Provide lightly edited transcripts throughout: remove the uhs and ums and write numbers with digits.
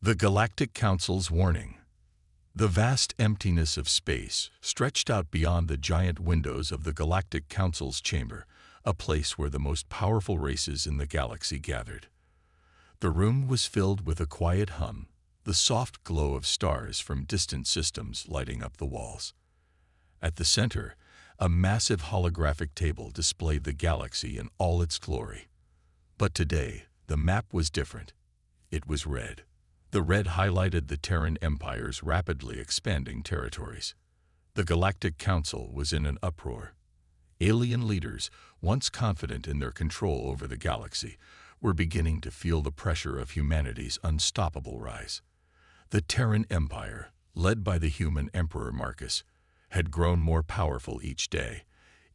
The Galactic Council's warning. The vast emptiness of space stretched out beyond the giant windows of the Galactic Council's chamber, a place where the most powerful races in the galaxy gathered. The room was filled with a quiet hum, the soft glow of stars from distant systems lighting up the walls. At the center, a massive holographic table displayed the galaxy in all its glory. But today, the map was different. It was red. The red highlighted the Terran Empire's rapidly expanding territories. The Galactic Council was in an uproar. Alien leaders, once confident in their control over the galaxy, were beginning to feel the pressure of humanity's unstoppable rise. The Terran Empire, led by the human Emperor Marcus, had grown more powerful each day,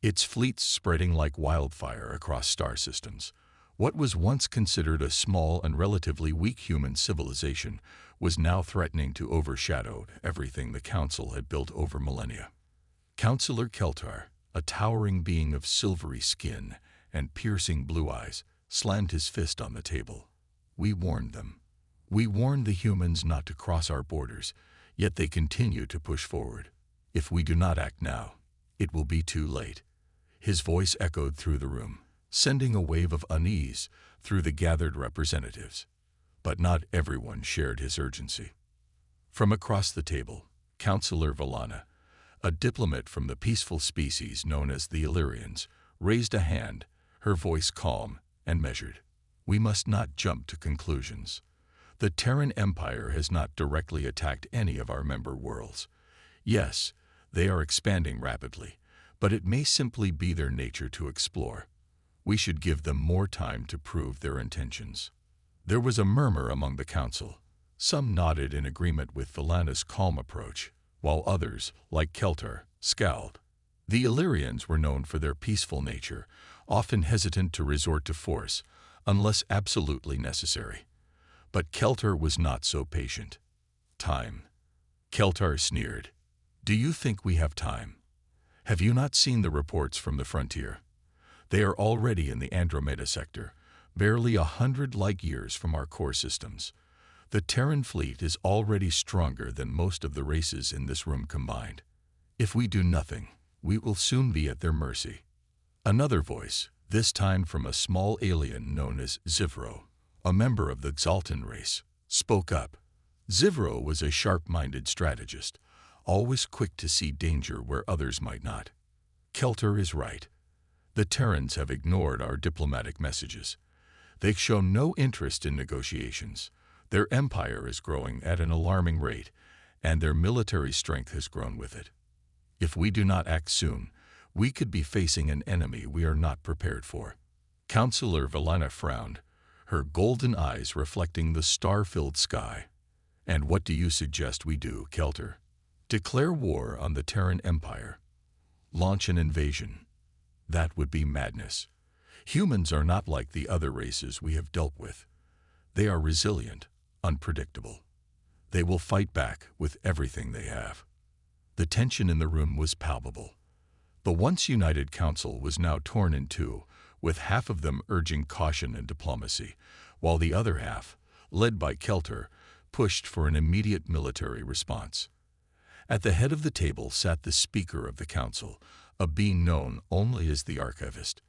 its fleets spreading like wildfire across star systems. What was once considered a small and relatively weak human civilization was now threatening to overshadow everything the Council had built over millennia. Councillor Keltar, a towering being of silvery skin and piercing blue eyes, slammed his fist on the table. We warned them. We warned the humans not to cross our borders, yet they continue to push forward. If we do not act now, it will be too late. His voice echoed through the room, sending a wave of unease through the gathered representatives. But not everyone shared his urgency. From across the table, Councillor Valana, a diplomat from the peaceful species known as the Illyrians, raised a hand, her voice calm and measured. We must not jump to conclusions. The Terran Empire has not directly attacked any of our member worlds. Yes, they are expanding rapidly, but it may simply be their nature to explore. We should give them more time to prove their intentions. There was a murmur among the council. Some nodded in agreement with Valana's calm approach, while others, like Keltar, scowled. The Illyrians were known for their peaceful nature, often hesitant to resort to force, unless absolutely necessary. But Keltar was not so patient. Time. Keltar sneered. Do you think we have time? Have you not seen the reports from the frontier? They are already in the Andromeda sector, barely 100 light-years from our core systems. The Terran fleet is already stronger than most of the races in this room combined. If we do nothing, we will soon be at their mercy. Another voice, this time from a small alien known as Zivro, a member of the Xaltan race, spoke up. Zivro was a sharp-minded strategist, always quick to see danger where others might not. Keltar is right. The Terrans have ignored our diplomatic messages. They've shown no interest in negotiations. Their empire is growing at an alarming rate, and their military strength has grown with it. If we do not act soon, we could be facing an enemy we are not prepared for. Councillor Valana frowned, her golden eyes reflecting the star-filled sky. And what do you suggest we do, Keltar? Declare war on the Terran Empire. Launch an invasion. That would be madness. Humans are not like the other races we have dealt with. They are resilient, unpredictable. They will fight back with everything they have. The tension in the room was palpable. The once united council was now torn in two, with half of them urging caution and diplomacy, while the other half, led by Keltar, pushed for an immediate military response. At the head of the table sat the Speaker of the Council, a being known only as the Archivist.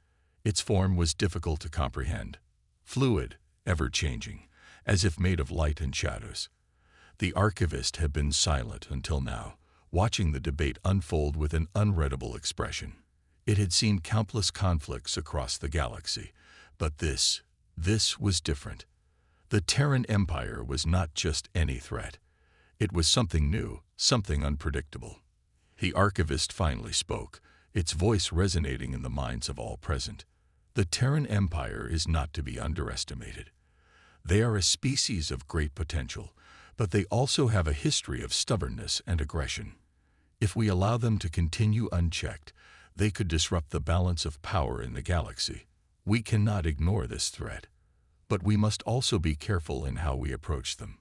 Its form was difficult to comprehend, fluid, ever-changing, as if made of light and shadows. The Archivist had been silent until now, watching the debate unfold with an unreadable expression. It had seen countless conflicts across the galaxy, but this was different. The Terran Empire was not just any threat. It was something new, something unpredictable. The Archivist finally spoke, its voice resonating in the minds of all present. The Terran Empire is not to be underestimated. They are a species of great potential, but they also have a history of stubbornness and aggression. If we allow them to continue unchecked, they could disrupt the balance of power in the galaxy. We cannot ignore this threat, but we must also be careful in how we approach them.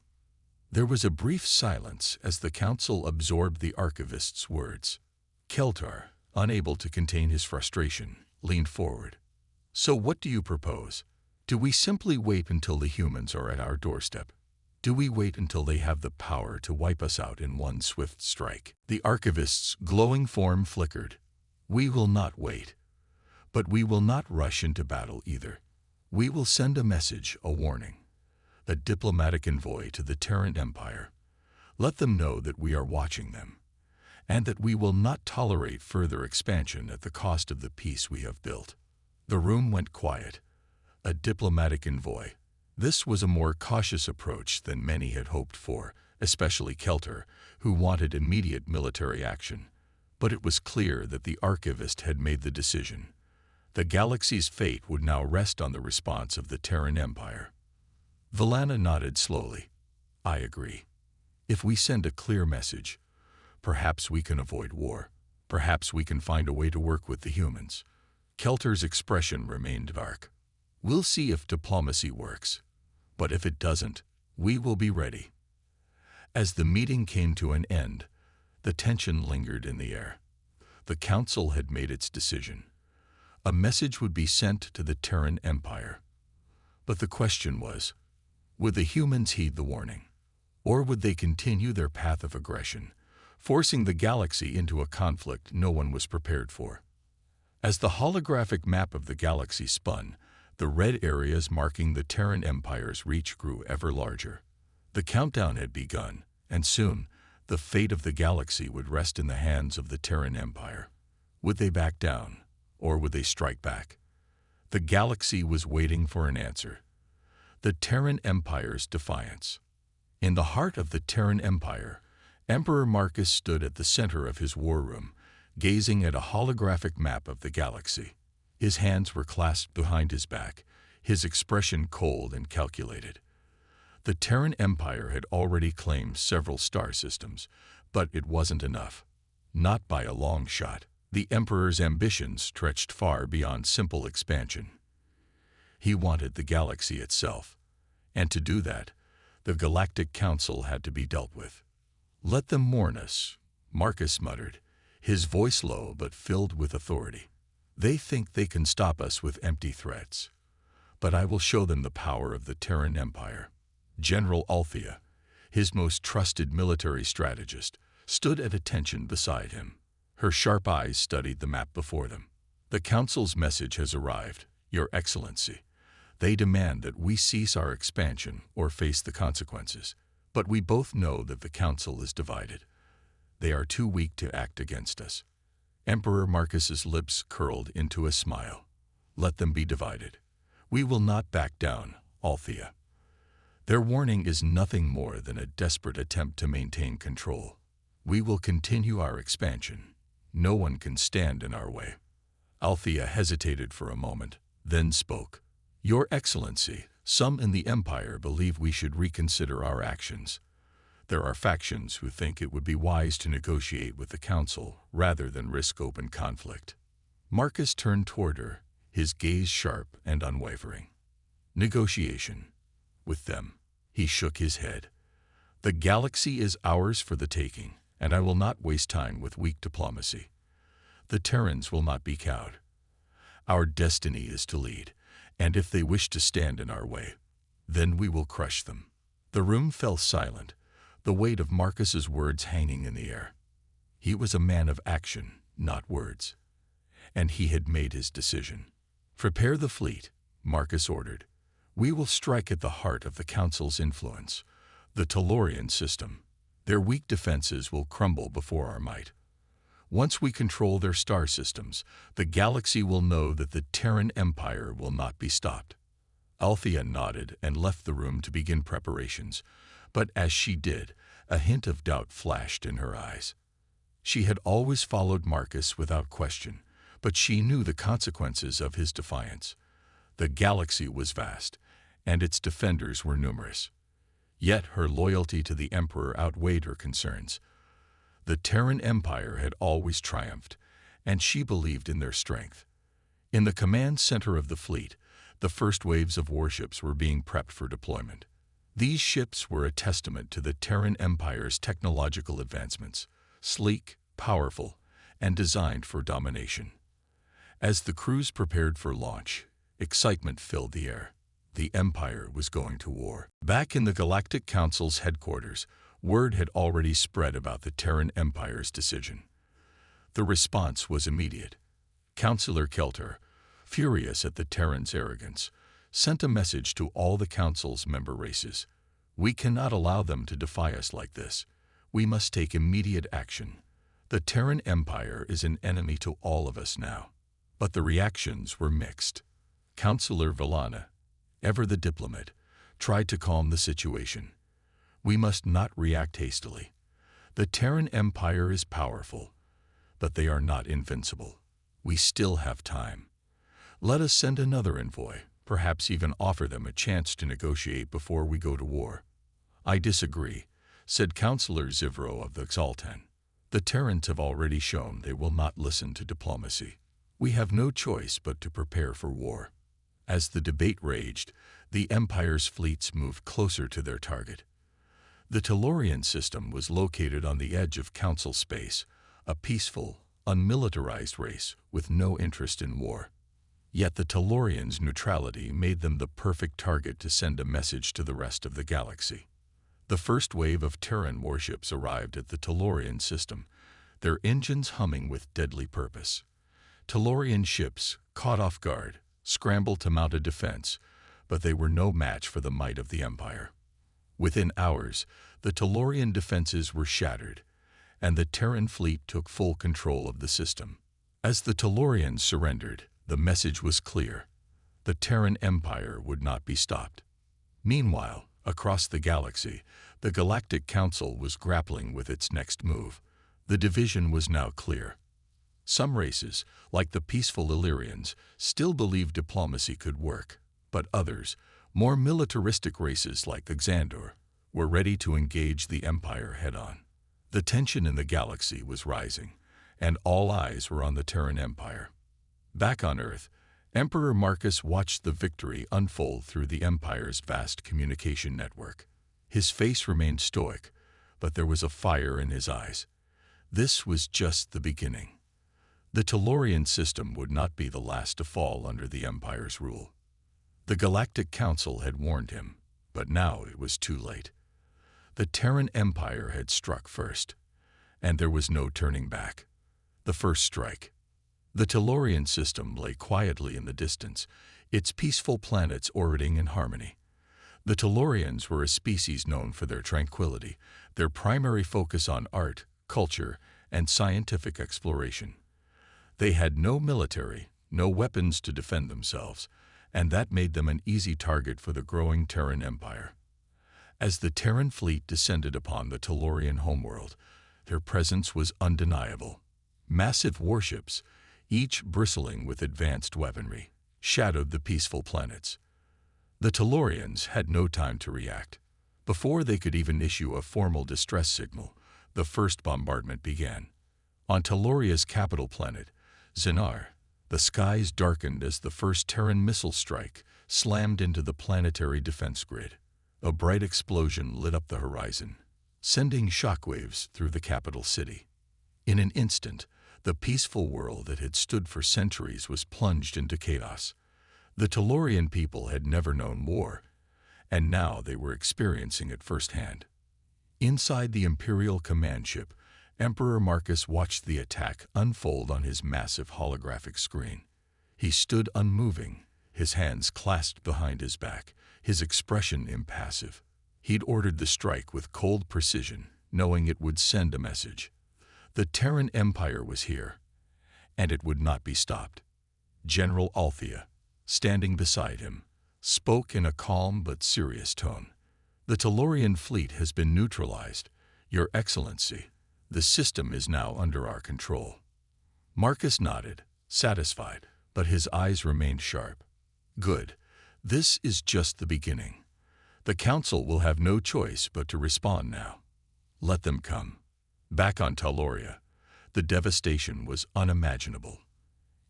There was a brief silence as the council absorbed the Archivist's words. Keltar, unable to contain his frustration, leaned forward. So what do you propose? Do we simply wait until the humans are at our doorstep? Do we wait until they have the power to wipe us out in one swift strike? The archivist's glowing form flickered. We will not wait. But we will not rush into battle either. We will send a message, a warning, a diplomatic envoy to the Terran Empire. Let them know that we are watching them, and that we will not tolerate further expansion at the cost of the peace we have built. The room went quiet. A diplomatic envoy. This was a more cautious approach than many had hoped for, especially Kelter, who wanted immediate military action. But it was clear that the archivist had made the decision. The galaxy's fate would now rest on the response of the Terran Empire. Valana nodded slowly. I agree. If we send a clear message, perhaps we can avoid war. Perhaps we can find a way to work with the humans. Kelter's expression remained dark. We'll see if diplomacy works. But if it doesn't, we will be ready. As the meeting came to an end, the tension lingered in the air. The Council had made its decision. A message would be sent to the Terran Empire. But the question was, would the humans heed the warning? Or would they continue their path of aggression, forcing the galaxy into a conflict no one was prepared for? As the holographic map of the galaxy spun, the red areas marking the Terran Empire's reach grew ever larger. The countdown had begun, and soon, the fate of the galaxy would rest in the hands of the Terran Empire. Would they back down? Or would they strike back? The galaxy was waiting for an answer. The Terran Empire's defiance. In the heart of the Terran Empire, Emperor Marcus stood at the center of his war room, gazing at a holographic map of the galaxy. His hands were clasped behind his back, his expression cold and calculated. The Terran Empire had already claimed several star systems, but it wasn't enough. Not by a long shot. The Emperor's ambitions stretched far beyond simple expansion. He wanted the galaxy itself, and to do that, the Galactic Council had to be dealt with. Let them mourn us, Marcus muttered, his voice low but filled with authority. They think they can stop us with empty threats, but I will show them the power of the Terran Empire. General Althea, his most trusted military strategist, stood at attention beside him. Her sharp eyes studied the map before them. The Council's message has arrived, Your Excellency. They demand that we cease our expansion or face the consequences. But we both know that the Council is divided. They are too weak to act against us. Emperor Marcus's lips curled into a smile. Let them be divided. We will not back down, Althea. Their warning is nothing more than a desperate attempt to maintain control. We will continue our expansion. No one can stand in our way. Althea hesitated for a moment, then spoke. Your Excellency, some in the Empire believe we should reconsider our actions. There are factions who think it would be wise to negotiate with the Council rather than risk open conflict. Marcus turned toward her, his gaze sharp and unwavering. Negotiation. With them. He shook his head. The galaxy is ours for the taking, and I will not waste time with weak diplomacy. The Terrans will not be cowed. Our destiny is to lead, and if they wish to stand in our way, then we will crush them. The room fell silent, the weight of Marcus's words hanging in the air. He was a man of action, not words, and he had made his decision. Prepare the fleet, Marcus ordered. We will strike at the heart of the Council's influence, the Tellurian system. Their weak defenses will crumble before our might. Once we control their star systems, the galaxy will know that the Terran Empire will not be stopped. Althea nodded and left the room to begin preparations, but as she did, a hint of doubt flashed in her eyes. She had always followed Marcus without question, but she knew the consequences of his defiance. The galaxy was vast, and its defenders were numerous. Yet her loyalty to the Emperor outweighed her concerns. The Terran Empire had always triumphed, and she believed in their strength. In the command center of the fleet, the first waves of warships were being prepped for deployment. These ships were a testament to the Terran Empire's technological advancements, sleek, powerful, and designed for domination. As the crews prepared for launch, excitement filled the air. The Empire was going to war. Back in the Galactic Council's headquarters, word had already spread about the Terran Empire's decision. The response was immediate. Councillor Kelter, furious at the Terran's arrogance, sent a message to all the Council's member races. We cannot allow them to defy us like this. We must take immediate action. The Terran Empire is an enemy to all of us now. But the reactions were mixed. Councillor Villana, ever the diplomat, tried to calm the situation. We must not react hastily. The Terran Empire is powerful, but they are not invincible. We still have time. Let us send another envoy, perhaps even offer them a chance to negotiate before we go to war. I disagree, said Councillor Zivro of the Xaltan. The Terrans have already shown they will not listen to diplomacy. We have no choice but to prepare for war. As the debate raged, the Empire's fleets moved closer to their target. The Tellurian system was located on the edge of Council space, a peaceful, unmilitarized race with no interest in war. Yet the Tellurians' neutrality made them the perfect target to send a message to the rest of the galaxy. The first wave of Terran warships arrived at the Tellurian system, their engines humming with deadly purpose. Tellurian ships, caught off guard, scrambled to mount a defense, but they were no match for the might of the Empire. Within hours, the Tellurian defenses were shattered, and the Terran fleet took full control of the system. As the Tellurians surrendered, the message was clear. The Terran Empire would not be stopped. Meanwhile, across the galaxy, the Galactic Council was grappling with its next move. The division was now clear. Some races, like the peaceful Illyrians, still believed diplomacy could work, but others, more militaristic races like the Xandor, were ready to engage the Empire head-on. The tension in the galaxy was rising, and all eyes were on the Terran Empire. Back on Earth, Emperor Marcus watched the victory unfold through the Empire's vast communication network. His face remained stoic, but there was a fire in his eyes. This was just the beginning. The Tellurian system would not be the last to fall under the Empire's rule. The Galactic Council had warned him, but now it was too late. The Terran Empire had struck first, and there was no turning back. The first strike. The Tellurian system lay quietly in the distance, its peaceful planets orbiting in harmony. The Tellurians were a species known for their tranquility, their primary focus on art, culture, and scientific exploration. They had no military, no weapons to defend themselves, and that made them an easy target for the growing Terran Empire. As the Terran fleet descended upon the Tellurian homeworld, their presence was undeniable. Massive warships, each bristling with advanced weaponry, shadowed the peaceful planets. The Tellurians had no time to react. Before they could even issue a formal distress signal, the first bombardment began. On Telluria's capital planet, Zinar, the skies darkened as the first Terran missile strike slammed into the planetary defense grid. A bright explosion lit up the horizon, sending shockwaves through the capital city. In an instant, the peaceful world that had stood for centuries was plunged into chaos. The Tellurian people had never known war, and now they were experiencing it firsthand. Inside the Imperial command ship, Emperor Marcus watched the attack unfold on his massive holographic screen. He stood unmoving, his hands clasped behind his back, his expression impassive. He'd ordered the strike with cold precision, knowing it would send a message. The Terran Empire was here, and it would not be stopped. General Althea, standing beside him, spoke in a calm but serious tone. The Tellurian fleet has been neutralized, Your Excellency. The system is now under our control. Marcus nodded, satisfied, but his eyes remained sharp. Good. This is just the beginning. The Council will have no choice but to respond now. Let them come. Back on Telluria, the devastation was unimaginable.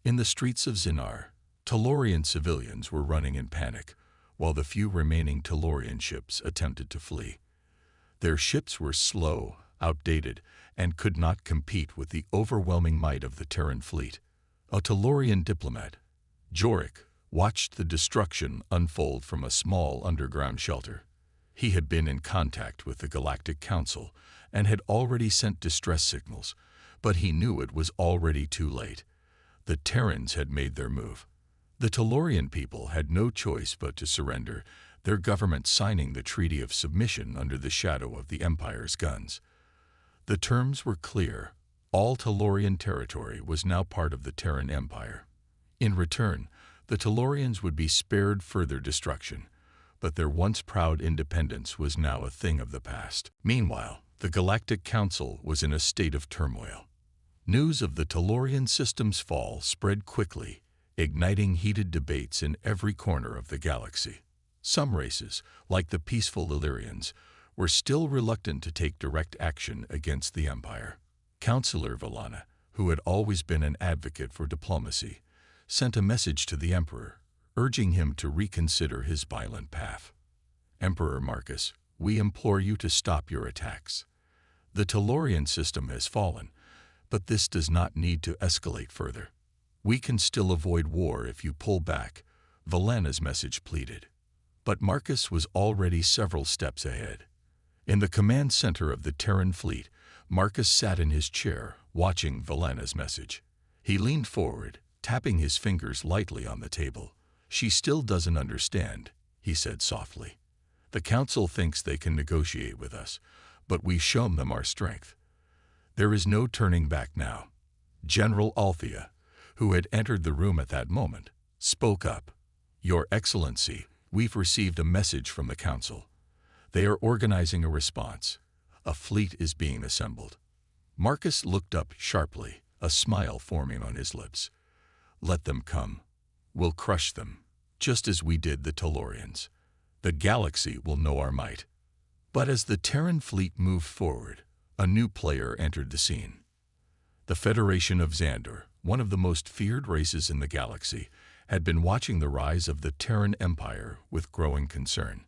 In the streets of Zinar, Tellurian civilians were running in panic, while the few remaining Tellurian ships attempted to flee. Their ships were slow, outdated, and could not compete with the overwhelming might of the Terran fleet. A Tellurian diplomat, Jorik, watched the destruction unfold from a small underground shelter. He had been in contact with the Galactic Council and had already sent distress signals, but he knew it was already too late. The Terrans had made their move. The Tellurian people had no choice but to surrender, their government signing the Treaty of Submission under the shadow of the Empire's guns. The terms were clear. All Tellurian territory was now part of the Terran Empire. In return, the Tellurians would be spared further destruction, but their once proud independence was now a thing of the past. Meanwhile, the Galactic Council was in a state of turmoil. News of the Tellurian system's fall spread quickly, igniting heated debates in every corner of the galaxy. Some races, like the peaceful Illyrians, were still reluctant to take direct action against the Empire. Councillor Valana, who had always been an advocate for diplomacy, sent a message to the Emperor, urging him to reconsider his violent path. Emperor Marcus, we implore you to stop your attacks. The Tellurian system has fallen, but this does not need to escalate further. We can still avoid war if you pull back, Valana's message pleaded. But Marcus was already several steps ahead. In the command center of the Terran fleet, Marcus sat in his chair, watching Valana's message. He leaned forward, tapping his fingers lightly on the table. She still doesn't understand, he said softly. The Council thinks they can negotiate with us, but we've shown them our strength. There is no turning back now. General Althea, who had entered the room at that moment, spoke up. Your Excellency, we've received a message from the Council. They are organizing a response. A fleet is being assembled. Marcus looked up sharply, a smile forming on his lips. Let them come. We'll crush them, just as we did the Tellurians. The galaxy will know our might. But as the Terran fleet moved forward, a new player entered the scene. The Federation of Xandor, one of the most feared races in the galaxy, had been watching the rise of the Terran Empire with growing concern.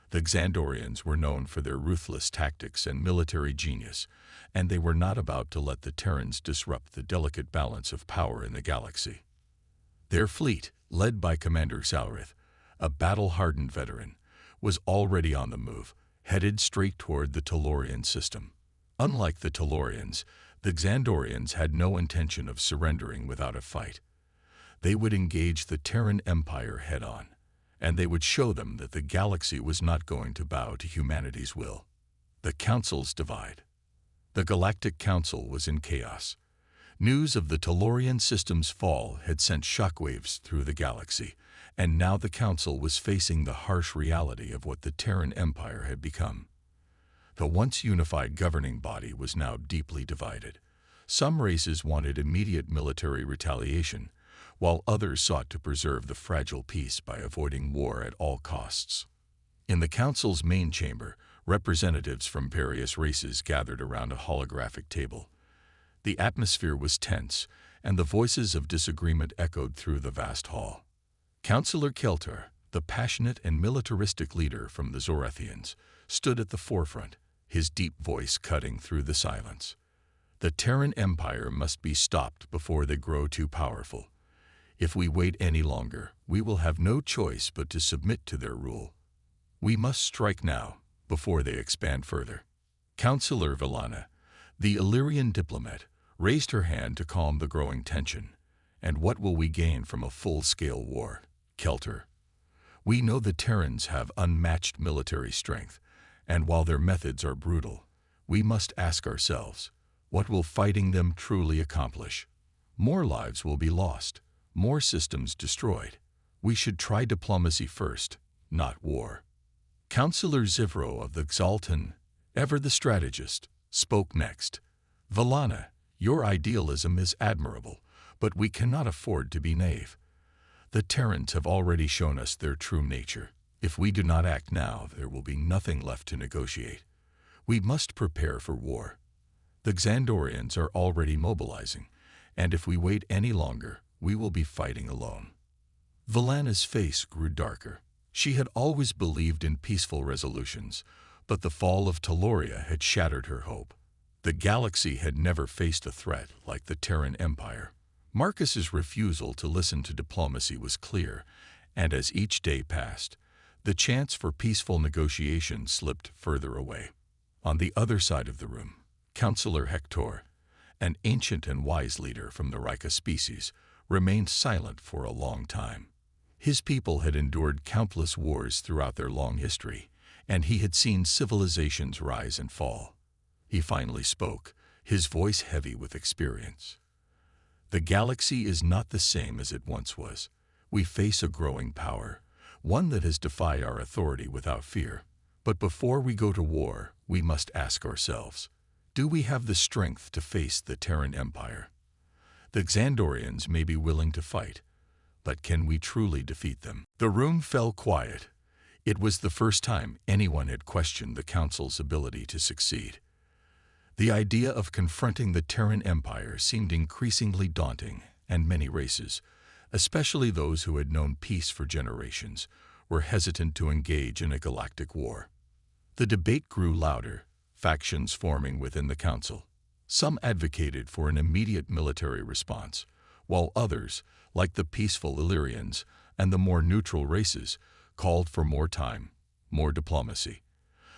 The Xandorians were known for their ruthless tactics and military genius, and they were not about to let the Terrans disrupt the delicate balance of power in the galaxy. Their fleet, led by Commander Saurith, a battle-hardened veteran, was already on the move, headed straight toward the Tellurian system. Unlike the Tellurians, the Xandorians had no intention of surrendering without a fight. They would engage the Terran Empire head-on, and they would show them that the galaxy was not going to bow to humanity's will. The Council's divide. The Galactic Council was in chaos. News of the Tellurian system's fall had sent shockwaves through the galaxy, and now the Council was facing the harsh reality of what the Terran Empire had become. The once unified governing body was now deeply divided. Some races wanted immediate military retaliation, while others sought to preserve the fragile peace by avoiding war at all costs. In the Council's main chamber, representatives from various races gathered around a holographic table. The atmosphere was tense, and the voices of disagreement echoed through the vast hall. Councillor Keltar, the passionate and militaristic leader from the Zorathians, stood at the forefront, his deep voice cutting through the silence. The Terran Empire must be stopped before they grow too powerful. If we wait any longer, we will have no choice but to submit to their rule. We must strike now, before they expand further. Councillor Valana, the Illyrian diplomat, raised her hand to calm the growing tension. And what will we gain from a full-scale war, Keltar? We know the Terrans have unmatched military strength, and while their methods are brutal, we must ask ourselves, what will fighting them truly accomplish? More lives will be lost, more systems destroyed. We should try diplomacy first, not war. Councillor Zivro of the Xaltan, ever the strategist, spoke next. Valana, your idealism is admirable, but we cannot afford to be naive. The Terrans have already shown us their true nature. If we do not act now, there will be nothing left to negotiate. We must prepare for war. The Xandorians are already mobilizing, and if we wait any longer, we will be fighting alone. Valana's face grew darker. She had always believed in peaceful resolutions, but the fall of Telluria had shattered her hope. The galaxy had never faced a threat like the Terran Empire. Marcus's refusal to listen to diplomacy was clear, and as each day passed, the chance for peaceful negotiation slipped further away. On the other side of the room, Councillor Hector, an ancient and wise leader from the Rika species, remained silent for a long time. His people had endured countless wars throughout their long history, and he had seen civilizations rise and fall. He finally spoke, his voice heavy with experience. The galaxy is not the same as it once was. We face a growing power, one that has defied our authority without fear. But before we go to war, we must ask ourselves, do we have the strength to face the Terran Empire? The Xandorians may be willing to fight, but can we truly defeat them? The room fell quiet. It was the first time anyone had questioned the Council's ability to succeed. The idea of confronting the Terran Empire seemed increasingly daunting, and many races, especially those who had known peace for generations, were hesitant to engage in a galactic war. The debate grew louder, factions forming within the Council. Some advocated for an immediate military response, while others, like the peaceful Illyrians and the more neutral races, called for more time, more diplomacy.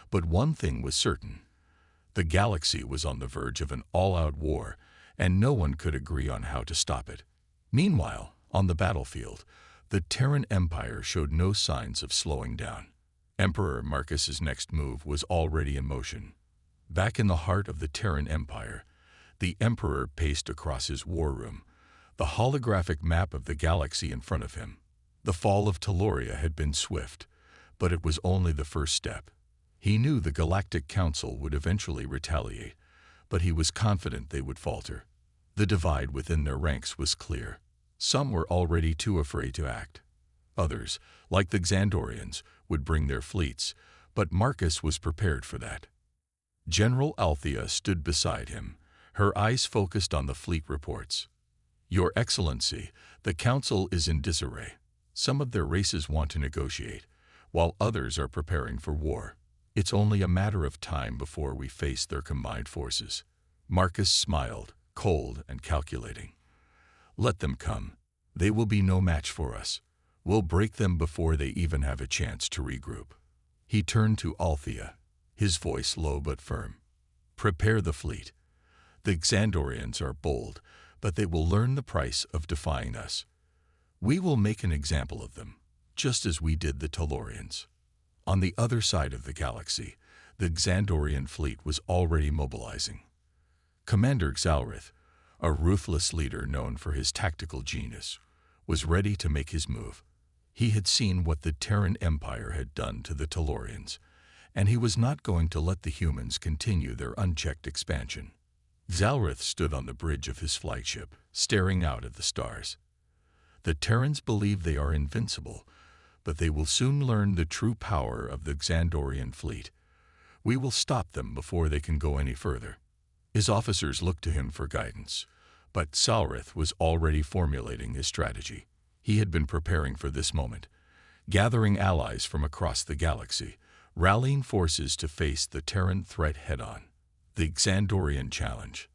But one thing was certain. The galaxy was on the verge of an all-out war, and no one could agree on how to stop it. Meanwhile, on the battlefield, the Terran Empire showed no signs of slowing down. Emperor Marcus's next move was already in motion. Back in the heart of the Terran Empire, the Emperor paced across his war room, the holographic map of the galaxy in front of him. The fall of Teloria had been swift, but it was only the first step. He knew the Galactic Council would eventually retaliate, but he was confident they would falter. The divide within their ranks was clear. Some were already too afraid to act. Others, like the Xandorians, would bring their fleets, but Marcus was prepared for that. General Althea stood beside him, her eyes focused on the fleet reports. Your Excellency, the Council is in disarray. Some of their races want to negotiate, while others are preparing for war. It's only a matter of time before we face their combined forces. Marcus smiled, cold and calculating. Let them come. They will be no match for us. We'll break them before they even have a chance to regroup. He turned to Althea, his voice low but firm. Prepare the fleet. The Xandorians are bold, but they will learn the price of defying us. We will make an example of them, just as we did the Telorians. On the other side of the galaxy, the Xandorian fleet was already mobilizing. Commander Xalrith, a ruthless leader known for his tactical genius, was ready to make his move. He had seen what the Terran Empire had done to the Telorians, and he was not going to let the humans continue their unchecked expansion. Xalrith stood on the bridge of his flagship, staring out at the stars. The Terrans believe they are invincible, but they will soon learn the true power of the Xandorian fleet. We will stop them before they can go any further. His officers looked to him for guidance, but Xalrith was already formulating his strategy. He had been preparing for this moment, gathering allies from across the galaxy, rallying forces to face the Terran threat head-on. The Xandorian challenge.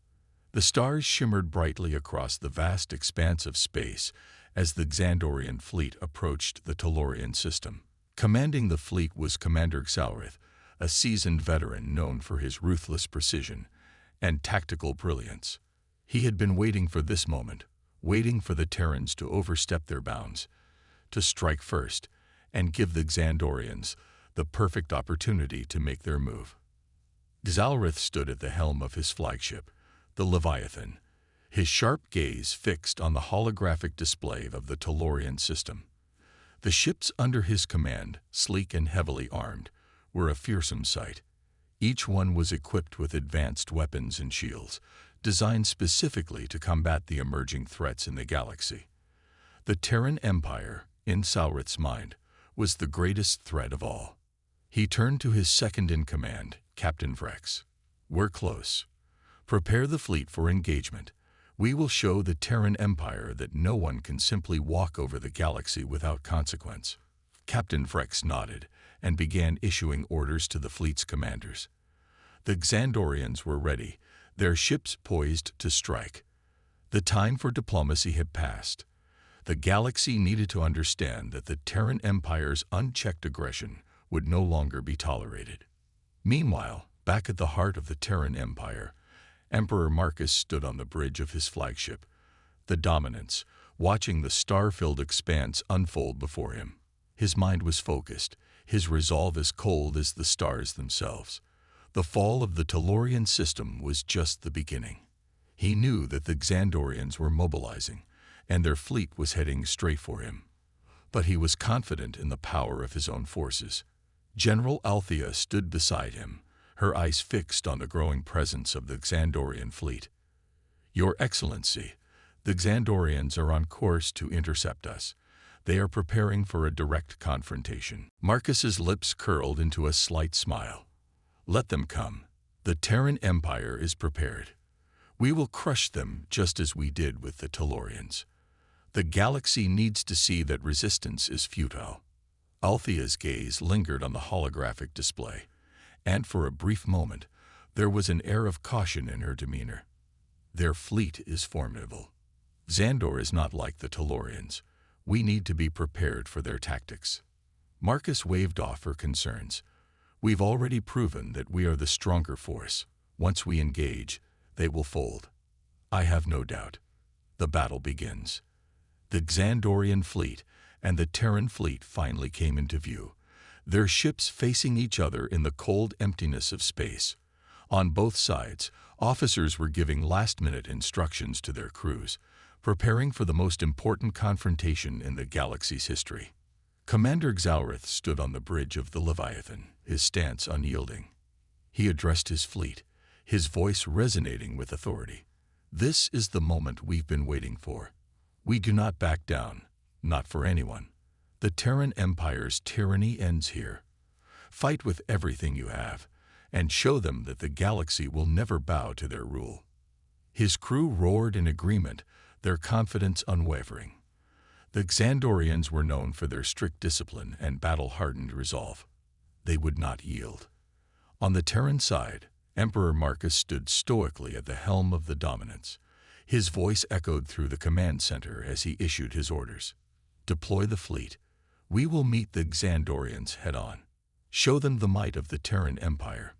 The stars shimmered brightly across the vast expanse of space as the Xandorian fleet approached the Telorian system. Commanding the fleet was Commander Xalrith, a seasoned veteran known for his ruthless precision and tactical brilliance. He had been waiting for this moment, waiting for the Terrans to overstep their bounds, to strike first, and give the Xandorians the perfect opportunity to make their move. Xalrith stood at the helm of his flagship, the Leviathan, his sharp gaze fixed on the holographic display of the Telorian system. The ships under his command, sleek and heavily armed, were a fearsome sight. Each one was equipped with advanced weapons and shields, designed specifically to combat the emerging threats in the galaxy. The Terran Empire, in Xalrith's mind, was the greatest threat of all. He turned to his second-in-command, Captain Vrex. We're close. Prepare the fleet for engagement. We will show the Terran Empire that no one can simply walk over the galaxy without consequence. Captain Vrex nodded and began issuing orders to the fleet's commanders. The Xandorians were ready, their ships poised to strike. The time for diplomacy had passed. The galaxy needed to understand that the Terran Empire's unchecked aggression would no longer be tolerated. Meanwhile, back at the heart of the Terran Empire, Emperor Marcus stood on the bridge of his flagship, the Dominance, watching the star-filled expanse unfold before him. His mind was focused, his resolve as cold as the stars themselves. The fall of the Tellurian system was just the beginning. He knew that the Xandorians were mobilizing, and their fleet was heading straight for him. But he was confident in the power of his own forces. General Althea stood beside him, her eyes fixed on the growing presence of the Xandorian fleet. "Your Excellency, the Xandorians are on course to intercept us. They are preparing for a direct confrontation." Marcus's lips curled into a slight smile. "Let them come. The Terran Empire is prepared. We will crush them just as we did with the Tellurians. The galaxy needs to see that resistance is futile." Althea's gaze lingered on the holographic display, and for a brief moment, there was an air of caution in her demeanor. "Their fleet is formidable. Xandor is not like the Tellurians. We need to be prepared for their tactics." Marcus waved off her concerns. "We've already proven that we are the stronger force. Once we engage, they will fold. I have no doubt. The battle begins." The Xandorian fleet and the Terran fleet finally came into view, their ships facing each other in the cold emptiness of space. On both sides, officers were giving last-minute instructions to their crews, preparing for the most important confrontation in the galaxy's history. Commander Xalrith stood on the bridge of the Leviathan, his stance unyielding. He addressed his fleet, his voice resonating with authority. "This is the moment we've been waiting for. We do not back down, not for anyone. The Terran Empire's tyranny ends here. Fight with everything you have, and show them that the galaxy will never bow to their rule." His crew roared in agreement, their confidence unwavering. The Xandorians were known for their strict discipline and battle-hardened resolve. They would not yield. On the Terran side, Emperor Marcus stood stoically at the helm of the Dominance. His voice echoed through the command center as he issued his orders. "Deploy the fleet. We will meet the Xandorians head-on. Show them the might of the Terran Empire.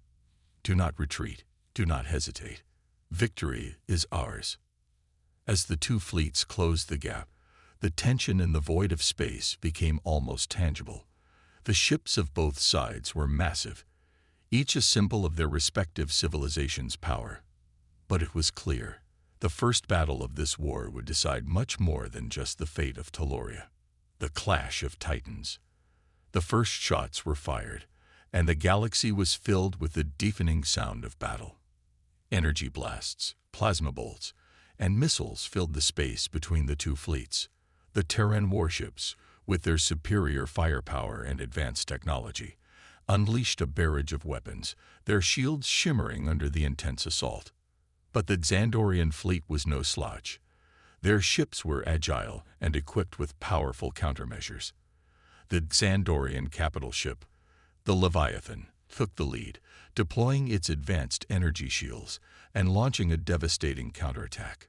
Do not retreat. Do not hesitate. Victory is ours." As the two fleets closed the gap, the tension in the void of space became almost tangible. The ships of both sides were massive, each a symbol of their respective civilizations' power. But it was clear, the first battle of this war would decide much more than just the fate of Telluria. The clash of titans. The first shots were fired, and the galaxy was filled with the deafening sound of battle. Energy blasts, plasma bolts, and missiles filled the space between the two fleets. The Terran warships, with their superior firepower and advanced technology, unleashed a barrage of weapons, their shields shimmering under the intense assault. But the Xandorian fleet was no slouch. Their ships were agile and equipped with powerful countermeasures. The Xandorian capital ship, the Leviathan, took the lead, deploying its advanced energy shields and launching a devastating counterattack.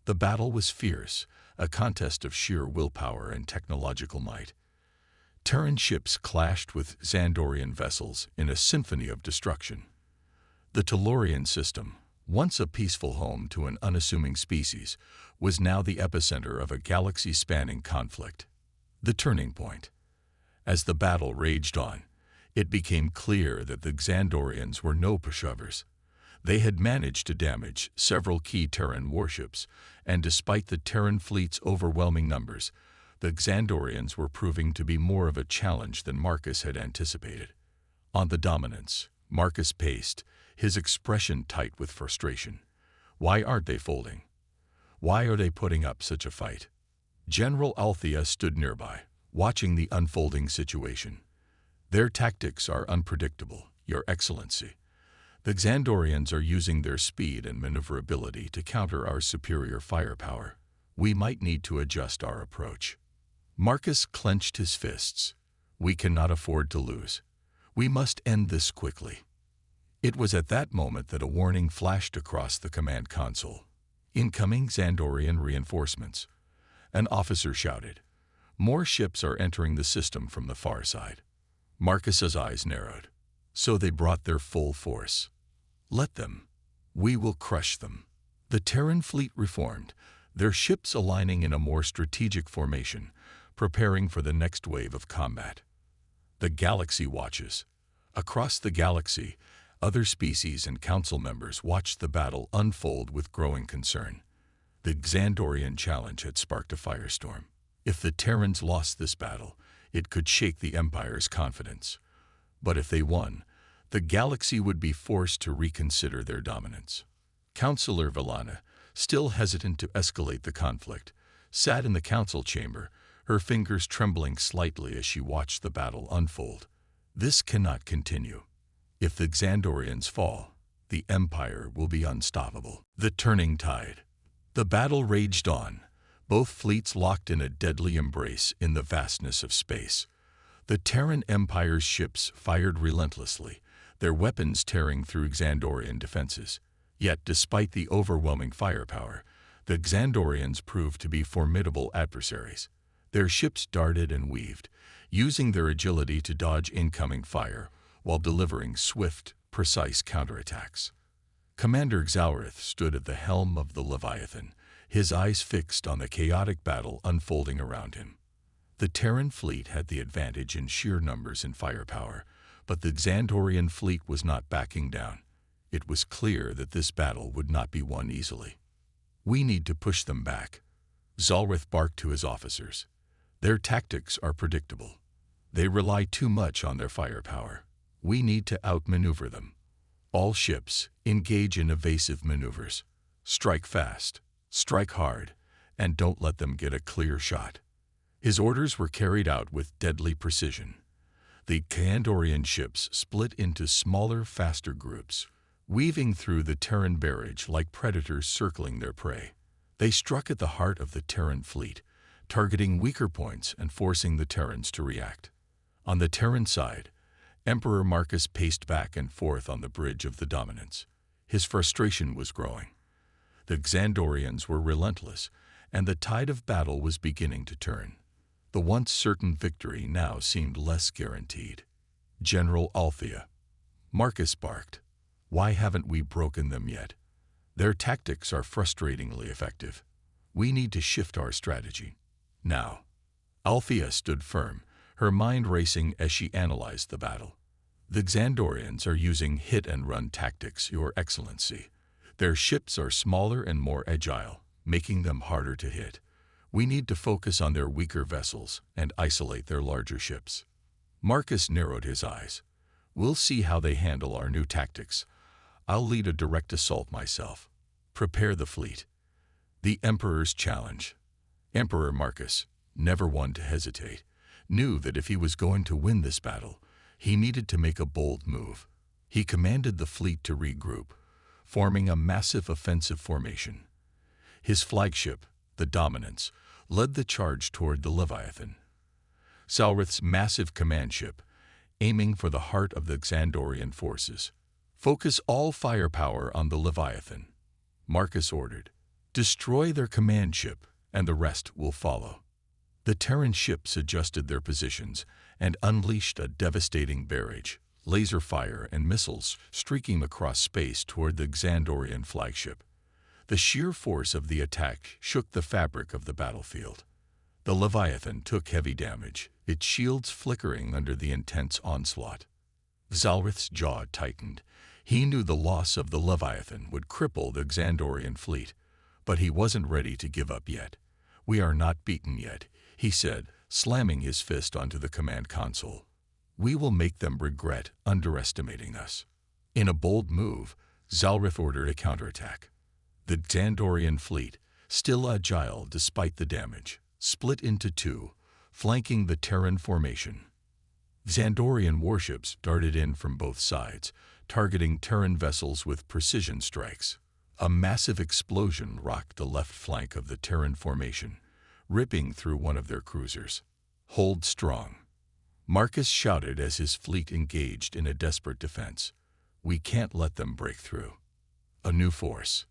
The battle was fierce, a contest of sheer willpower and technological might. Terran ships clashed with Xandorian vessels in a symphony of destruction. The Tellurian system, once a peaceful home to an unassuming species, was now the epicenter of a galaxy-spanning conflict. The turning point. As the battle raged on, it became clear that the Xandorians were no pushovers. They had managed to damage several key Terran warships, and despite the Terran fleet's overwhelming numbers, the Xandorians were proving to be more of a challenge than Marcus had anticipated. On the Dominance, Marcus paced, his expression tight with frustration. Why aren't they folding? Why are they putting up such a fight? General Althea stood nearby, watching the unfolding situation. Their tactics are unpredictable, Your Excellency. The Xandorians are using their speed and maneuverability to counter our superior firepower. We might need to adjust our approach. Marcus clenched his fists. We cannot afford to lose. We must end this quickly. It was at that moment that a warning flashed across the command console. Incoming Xandorian reinforcements. An officer shouted. More ships are entering the system from the far side. Marcus's eyes narrowed. So they brought their full force. Let them. We will crush them. The Terran fleet reformed, their ships aligning in a more strategic formation, preparing for the next wave of combat. The galaxy watches. Across the galaxy, other species and council members watched the battle unfold with growing concern. The Xandorian challenge had sparked a firestorm. If the Terrans lost this battle, it could shake the Empire's confidence. But if they won, the galaxy would be forced to reconsider their dominance. Councillor Villana, still hesitant to escalate the conflict, sat in the council chamber, her fingers trembling slightly as she watched the battle unfold. This cannot continue. If the Xandorians fall, the Empire will be unstoppable. The turning tide. The battle raged on, both fleets locked in a deadly embrace in the vastness of space. The Terran Empire's ships fired relentlessly, their weapons tearing through Xandorian defenses. Yet, despite the overwhelming firepower, the Xandorians proved to be formidable adversaries. Their ships darted and weaved, using their agility to dodge incoming fire while delivering swift, precise counterattacks. Commander Xalrith stood at the helm of the Leviathan, his eyes fixed on the chaotic battle unfolding around him. The Terran fleet had the advantage in sheer numbers and firepower, but the Xandorian fleet was not backing down. It was clear that this battle would not be won easily. We need to push them back. Xalrith barked to his officers. Their tactics are predictable. They rely too much on their firepower. We need to outmaneuver them. All ships engage in evasive maneuvers. Strike fast, strike hard, and don't let them get a clear shot. His orders were carried out with deadly precision. The Xandorian ships split into smaller, faster groups, weaving through the Terran barrage like predators circling their prey. They struck at the heart of the Terran fleet, targeting weaker points and forcing the Terrans to react. On the Terran side, Emperor Marcus paced back and forth on the bridge of the dominance. His frustration was growing. The Xandorians were relentless, and the tide of battle was beginning to turn. The once certain victory now seemed less guaranteed. General Althea. Marcus barked. Why haven't we broken them yet? Their tactics are frustratingly effective. We need to shift our strategy. Now. Althea stood firm, her mind racing as she analyzed the battle. The Xandorians are using hit-and-run tactics, Your Excellency. Their ships are smaller and more agile, making them harder to hit. We need to focus on their weaker vessels and isolate their larger ships. Marcus narrowed his eyes. We'll see how they handle our new tactics. I'll lead a direct assault myself. Prepare the fleet. The Emperor's challenge. Emperor Marcus, never one to hesitate, knew that if he was going to win this battle, he needed to make a bold move. He commanded the fleet to regroup, forming a massive offensive formation. His flagship, the Dominance, led the charge toward the Leviathan. Xalrith's massive command ship, aiming for the heart of the Xandorian forces. Focus all firepower on the Leviathan, Marcus ordered. Destroy their command ship, and the rest will follow. The Terran ships adjusted their positions and unleashed a devastating barrage, laser fire and missiles streaking across space toward the Xandorian flagship. The sheer force of the attack shook the fabric of the battlefield. The Leviathan took heavy damage, its shields flickering under the intense onslaught. Xalrith's jaw tightened. He knew the loss of the Leviathan would cripple the Xandorian fleet, but he wasn't ready to give up yet. We are not beaten yet, he said, slamming his fist onto the command console. We will make them regret underestimating us. In a bold move, Xalrith ordered a counterattack. The Xandorian fleet, still agile despite the damage, split into two, flanking the Terran formation. Xandorian warships darted in from both sides, targeting Terran vessels with precision strikes. A massive explosion rocked the left flank of the Terran formation, ripping through one of their cruisers. Hold strong, Marcus shouted as his fleet engaged in a desperate defense. We can't let them break through. A new force.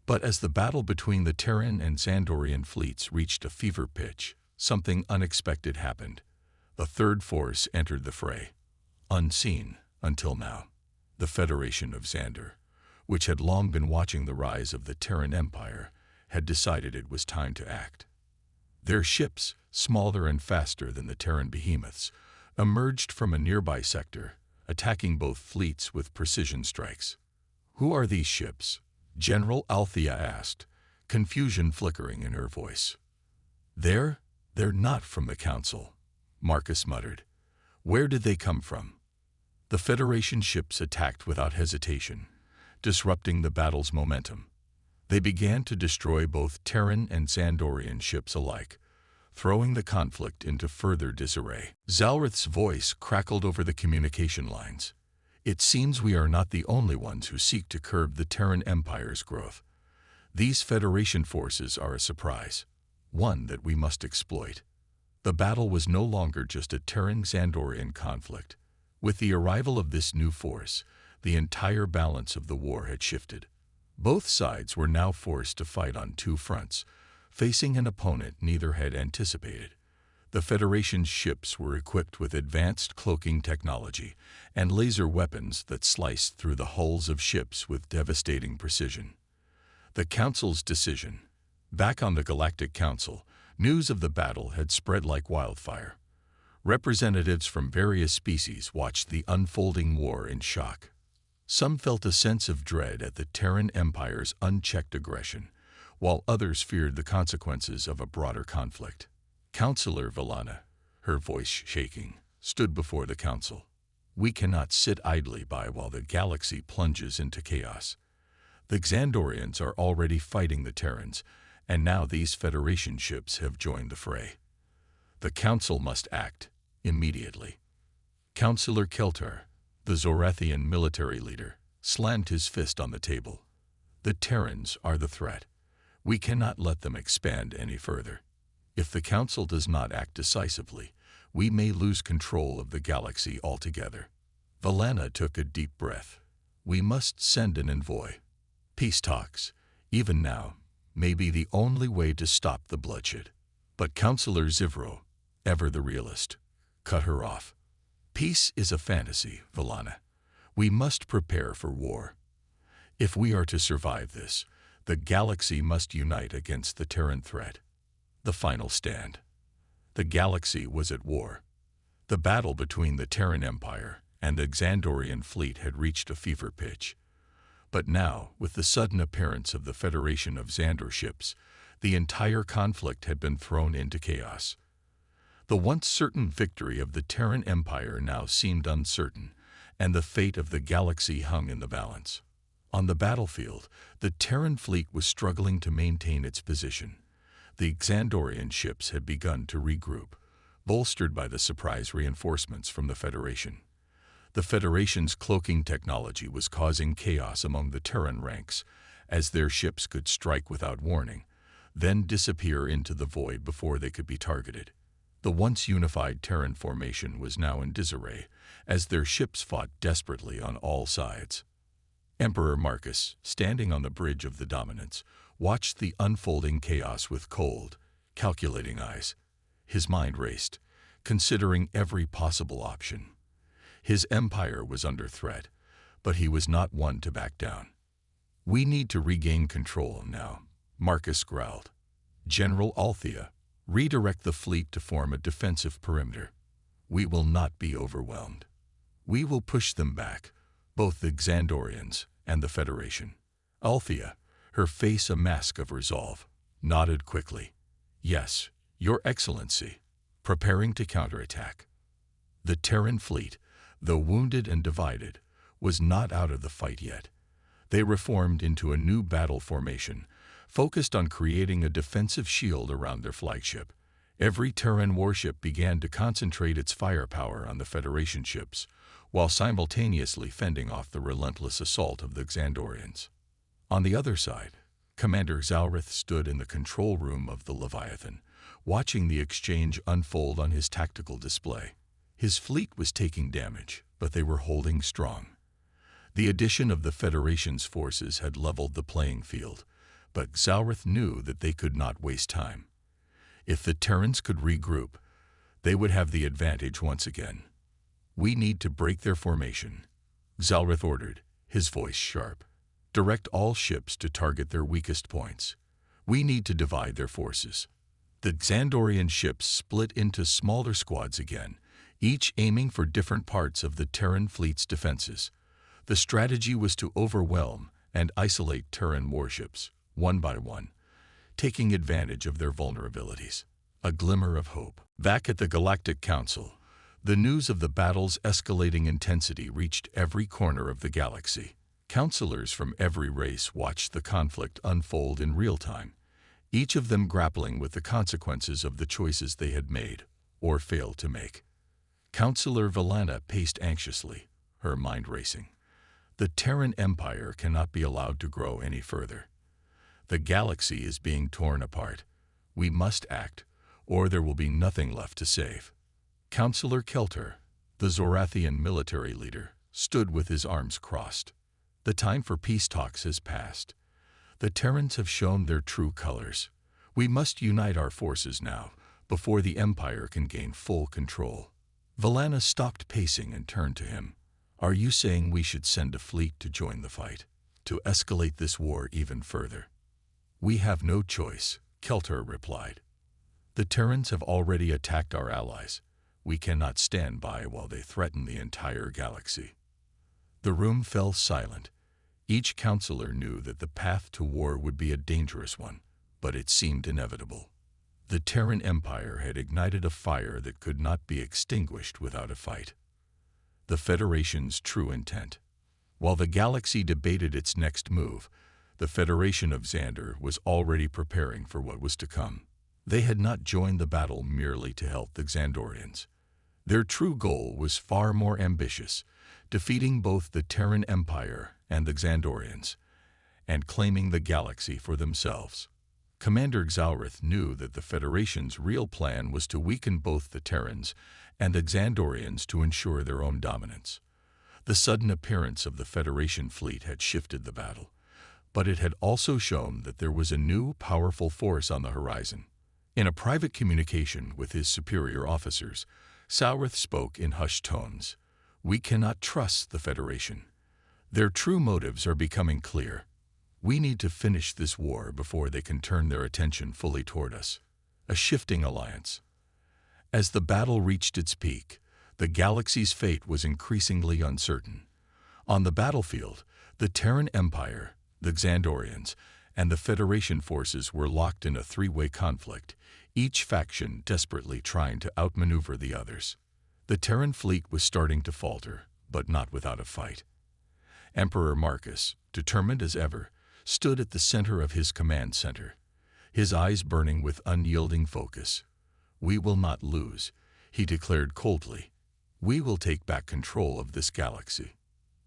But as the battle between the Terran and Xandorian fleets reached a fever pitch, something unexpected happened. A third force entered the fray. Unseen until now, the Federation of Xandor, which had long been watching the rise of the Terran Empire, had decided it was time to act. Their ships, smaller and faster than the Terran behemoths, emerged from a nearby sector, attacking both fleets with precision strikes. "Who are these ships?" General Althea asked, confusion flickering in her voice. They're not from the Council," Marcus muttered. "Where did they come from?" The Federation ships attacked without hesitation, disrupting the battle's momentum. They began to destroy both Terran and Xandorian ships alike, throwing the conflict into further disarray. Zalrith's voice crackled over the communication lines. "It seems we are not the only ones who seek to curb the Terran Empire's growth. These Federation forces are a surprise, one that we must exploit." The battle was no longer just a Terran-Xandorian conflict. With the arrival of this new force, the entire balance of the war had shifted. Both sides were now forced to fight on two fronts, facing an opponent neither had anticipated. The Federation's ships were equipped with advanced cloaking technology and laser weapons that sliced through the hulls of ships with devastating precision. The Council's decision. Back on the Galactic Council, news of the battle had spread like wildfire. Representatives from various species watched the unfolding war in shock. Some felt a sense of dread at the Terran Empire's unchecked aggression, while others feared the consequences of a broader conflict. Councillor Valana, her voice shaking, stood before the council. "We cannot sit idly by while the galaxy plunges into chaos. The Xandorians are already fighting the Terrans, and now these Federation ships have joined the fray. The Council must act immediately." Councillor Keltar, the Zorathian military leader, slammed his fist on the table. "The Terrans are the threat. We cannot let them expand any further. If the Council does not act decisively, we may lose control of the galaxy altogether." Valana took a deep breath. "We must send an envoy. Peace talks, even now, may be the only way to stop the bloodshed." But Councillor Zivro, ever the realist, cut her off. "Peace is a fantasy, Valana. We must prepare for war. If we are to survive this, the galaxy must unite against the Terran threat." The final stand. The galaxy was at war. The battle between the Terran Empire and the Xandorian fleet had reached a fever pitch. But now, with the sudden appearance of the Federation of Xandor ships, the entire conflict had been thrown into chaos. The once certain victory of the Terran Empire now seemed uncertain, and the fate of the galaxy hung in the balance. On the battlefield, the Terran fleet was struggling to maintain its position. The Xandorian ships had begun to regroup, bolstered by the surprise reinforcements from the Federation. The Federation's cloaking technology was causing chaos among the Terran ranks, as their ships could strike without warning, then disappear into the void before they could be targeted. The once unified Terran formation was now in disarray, as their ships fought desperately on all sides. Emperor Marcus, standing on the bridge of the Dominance, watched the unfolding chaos with cold, calculating eyes. His mind raced, considering every possible option. His empire was under threat, but he was not one to back down. "We need to regain control now," Marcus growled. "General Althea, redirect the fleet to form a defensive perimeter. We will not be overwhelmed. We will push them back, both the Xandorians and the Federation." Althea, her face a mask of resolve, nodded quickly. "Yes, Your Excellency," preparing to counterattack. The Terran fleet, though wounded and divided, was not out of the fight yet. They reformed into a new battle formation, focused on creating a defensive shield around their flagship. Every Terran warship began to concentrate its firepower on the Federation ships, while simultaneously fending off the relentless assault of the Xandorians. On the other side, Commander Zalrith stood in the control room of the Leviathan, watching the exchange unfold on his tactical display. His fleet was taking damage, but they were holding strong. The addition of the Federation's forces had leveled the playing field, But Xalrith knew that they could not waste time. If the Terrans could regroup, they would have the advantage once again. "We need to break their formation," Xalrith ordered, his voice sharp. "Direct all ships to target their weakest points. We need to divide their forces." The Xandorian ships split into smaller squads again, each aiming for different parts of the Terran fleet's defenses. The strategy was to overwhelm and isolate Terran warships, one by one, taking advantage of their vulnerabilities. A glimmer of hope. Back at the Galactic Council, the news of the battle's escalating intensity reached every corner of the galaxy. Counselors from every race watched the conflict unfold in real time, each of them grappling with the consequences of the choices they had made or failed to make. Counselor Valana paced anxiously, her mind racing. The Terran Empire cannot be allowed to grow any further. The galaxy is being torn apart. We must act, or there will be nothing left to save. Counselor Kelter, the Zorathian military leader, stood with his arms crossed. The time for peace talks has passed. The Terrans have shown their true colors. We must unite our forces now, before the Empire can gain full control. Valana stopped pacing and turned to him. "Are you saying we should send a fleet to join the fight, to escalate this war even further?" "We have no choice," Kelter replied. "The Terrans have already attacked our allies. We cannot stand by while they threaten the entire galaxy." The room fell silent. Each counselor knew that the path to war would be a dangerous one, but it seemed inevitable. The Terran Empire had ignited a fire that could not be extinguished without a fight. The Federation's true intent. While the galaxy debated its next move, the Federation of Xander was already preparing for what was to come. They had not joined the battle merely to help the Xandorians. Their true goal was far more ambitious, defeating both the Terran Empire and the Xandorians, and claiming the galaxy for themselves. Commander Xalrith knew that the Federation's real plan was to weaken both the Terrans and the Xandorians to ensure their own dominance. The sudden appearance of the Federation fleet had shifted the battle, but it had also shown that there was a new, powerful force on the horizon. In a private communication with his superior officers, Xalrith spoke in hushed tones. "We cannot trust the Federation. Their true motives are becoming clear. We need to finish this war before they can turn their attention fully toward us." A shifting alliance. As the battle reached its peak, the galaxy's fate was increasingly uncertain. On the battlefield, the Terran Empire, the Xandorians, and the Federation forces were locked in a three-way conflict, each faction desperately trying to outmaneuver the others. The Terran fleet was starting to falter, but not without a fight. Emperor Marcus, determined as ever, stood at the center of his command center, his eyes burning with unyielding focus. "We will not lose," he declared coldly. "We will take back control of this galaxy."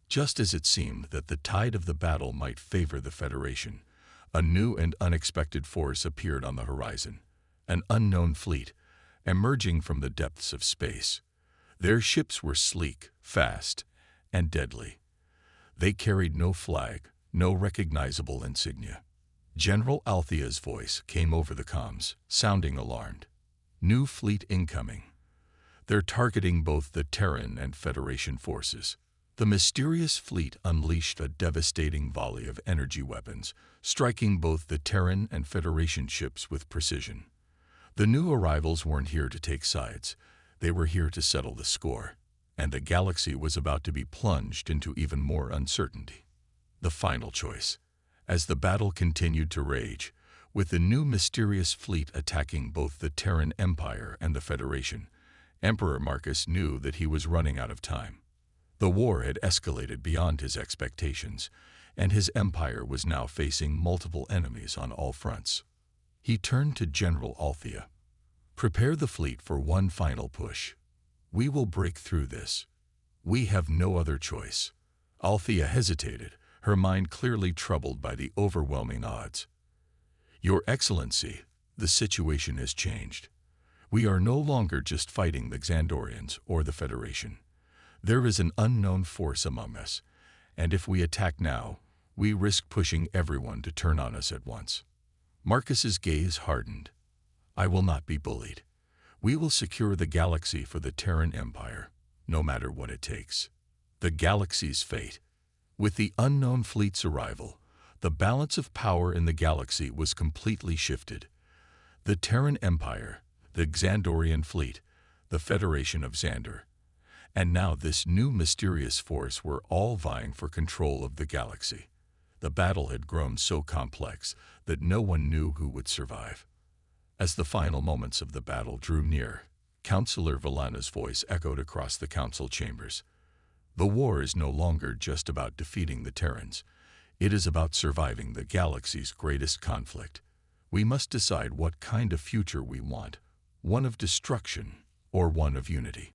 Just as it seemed that the tide of the battle might favor the Federation, a new and unexpected force appeared on the horizon, an unknown fleet, emerging from the depths of space. Their ships were sleek, fast, and deadly. They carried no flag, no recognizable insignia. General Althea's voice came over the comms, sounding alarmed. "New fleet incoming. They're targeting both the Terran and Federation forces." The mysterious fleet unleashed a devastating volley of energy weapons, striking both the Terran and Federation ships with precision. The new arrivals weren't here to take sides. They were here to settle the score, and the galaxy was about to be plunged into even more uncertainty. The final choice. As the battle continued to rage, with the new mysterious fleet attacking both the Terran Empire and the Federation, Emperor Marcus knew that he was running out of time. The war had escalated beyond his expectations, and his empire was now facing multiple enemies on all fronts. He turned to General Althea. "Prepare the fleet for one final push. We will break through this. We have no other choice." Althea hesitated, her mind clearly troubled by the overwhelming odds. "Your Excellency, the situation has changed. We are no longer just fighting the Xandorians or the Federation. There is an unknown force among us, and if we attack now, we risk pushing everyone to turn on us at once. Marcus's gaze hardened. I will not be bullied. We will secure the galaxy for the Terran Empire, no matter what it takes. The galaxy's fate. With the unknown fleet's arrival, the balance of power in the galaxy was completely shifted. The Terran Empire, the Xandorian fleet, the Federation of Xander, and now this new mysterious force were all vying for control of the galaxy. The battle had grown so complex that no one knew who would survive. As the final moments of the battle drew near, Councillor Villana's voice echoed across the council chambers. The war is no longer just about defeating the Terrans. It is about surviving the galaxy's greatest conflict. We must decide what kind of future we want, one of destruction or one of unity.